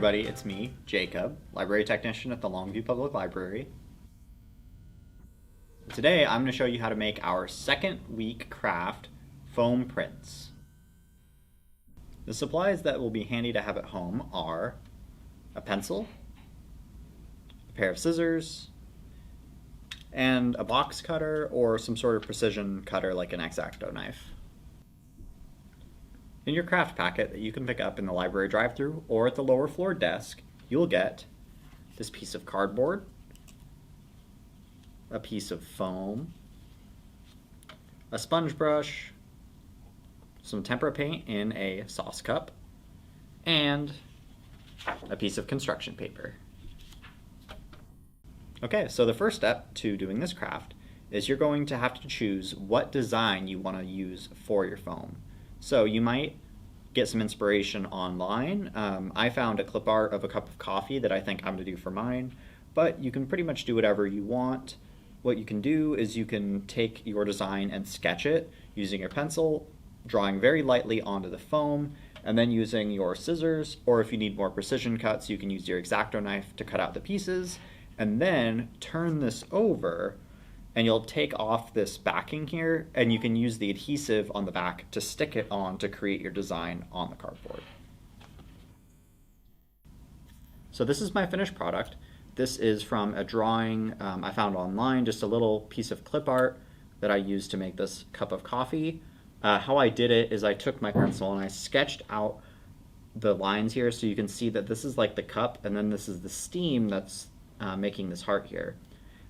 everybody, it's me, Jacob, library technician at the Longview Public Library. Today I'm going to show you how to make our second week craft, foam prints. The supplies that will be handy to have at home are a pencil, a pair of scissors, and a box cutter or some sort of precision cutter like an X-Acto knife. In your craft packet that you can pick up in the library drive-thru or at the lower floor desk, you'll get this piece of cardboard, a piece of foam, a sponge brush, some tempera paint in a sauce cup, and a piece of construction paper. Okay, so the first step to doing this craft is you're going to have to choose what design you want to use for your foam. So you might get some inspiration online. I found a clip art of a cup of coffee that I think I'm going to do for mine, but you can pretty much do whatever you want. What you can do is you can take your design and sketch it using your pencil, drawing very lightly onto the foam, and then using your scissors, or if you need more precision cuts, you can use your X-Acto knife to cut out the pieces, and then turn this over, and you'll take off this backing here, and you can use the adhesive on the back to stick it on to create your design on the cardboard. So this is my finished product. This is from a drawing I found online, just a little piece of clip art that I used to make this cup of coffee. How I did it is I took my pencil and I sketched out the lines here so you can see that this is like the cup and then this is the steam that's making this heart here.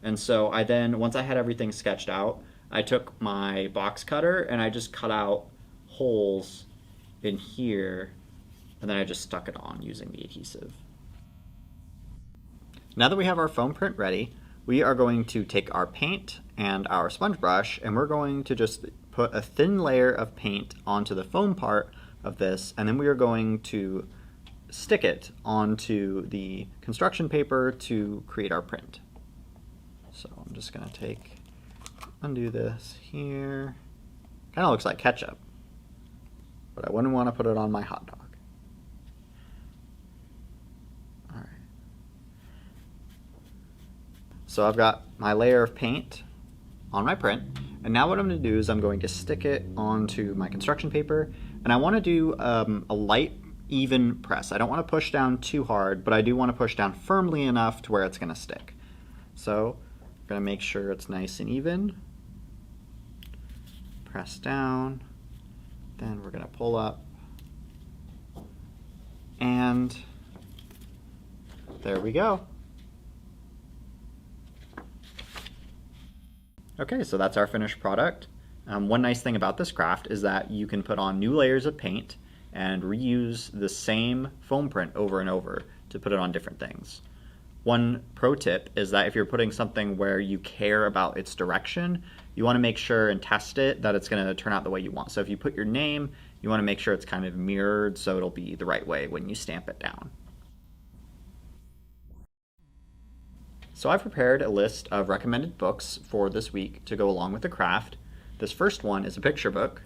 And so I then, once I had everything sketched out, I took my box cutter and I just cut out holes in here, and then I just stuck it on using the adhesive. Now that we have our foam print ready, we are going to take our paint and our sponge brush, and we're going to just put a thin layer of paint onto the foam part of this, and then we are going to stick it onto the construction paper to create our print. So I'm just going to undo this here. Kind of looks like ketchup, but I wouldn't want to put it on my hot dog. All right. So I've got my layer of paint on my print, and now what I'm going to do is I'm going to stick it onto my construction paper, and I want to do a light, even press. I don't want to push down too hard, but I do want to push down firmly enough to where it's going to stick. So I'm going to make sure it's nice and even. Press down. Then we're going to pull up. And there we go. Okay, so that's our finished product. One nice thing about this craft is that you can put on new layers of paint and reuse the same foam print over and over to put it on different things. One pro tip is that if you're putting something where you care about its direction, you want to make sure and test it that it's going to turn out the way you want. So if you put your name, you want to make sure it's kind of mirrored so it'll be the right way when you stamp it down. So I've prepared a list of recommended books for this week to go along with the craft. This first one is a picture book,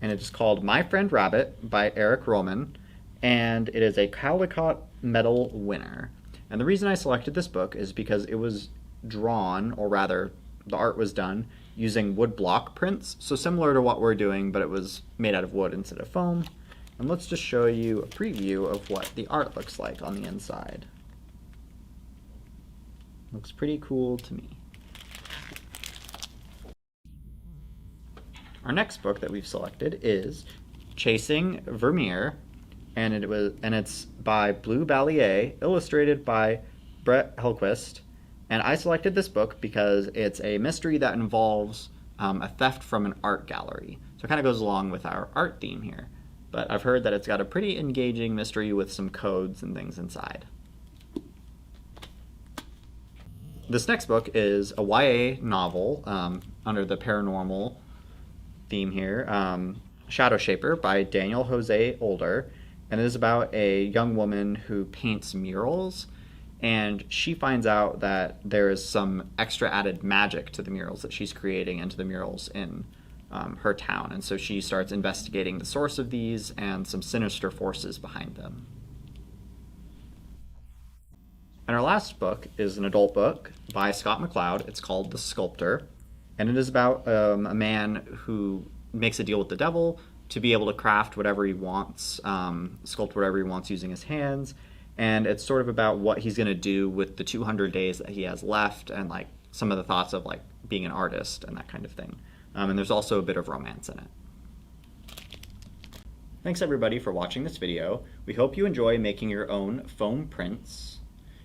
and it is called My Friend Rabbit by Eric Roman, and it is a Caldecott Medal winner. And the reason I selected this book is because it was drawn, or rather, the art was done using wood block prints, so similar to what we're doing, but it was made out of wood instead of foam. And let's just show you a preview of what the art looks like on the inside. Looks pretty cool to me. Our next book that we've selected is Chasing Vermeer, and it's by Blue Ballier, illustrated by Brett Helquist. And I selected this book because it's a mystery that involves a theft from an art gallery. So it kind of goes along with our art theme here. But I've heard that it's got a pretty engaging mystery with some codes and things inside. This next book is a YA novel under the paranormal theme here, Shadow Shaper by Daniel Jose Older, and it is about a young woman who paints murals, and she finds out that there is some extra added magic to the murals that she's creating and to the murals in her town, and so she starts investigating the source of these and some sinister forces behind them. And our last book is an adult book by Scott McCloud. It's called The Sculptor, and it is about a man who makes a deal with the devil to be able to craft whatever he wants, sculpt whatever he wants using his hands. And it's sort of about what he's going to do with the 200 days that he has left, and like some of the thoughts of like being an artist and that kind of thing. And there's also a bit of romance in it. Thanks everybody for watching this video. We hope you enjoy making your own foam prints.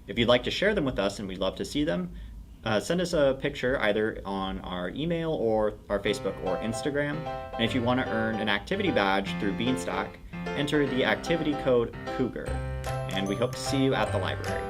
If you'd like to share them with us, and we'd love to see them, send us a picture either on our email or our Facebook or Instagram. And if you want to earn an activity badge through Beanstalk, enter the activity code COUGAR. And we hope to see you at the library.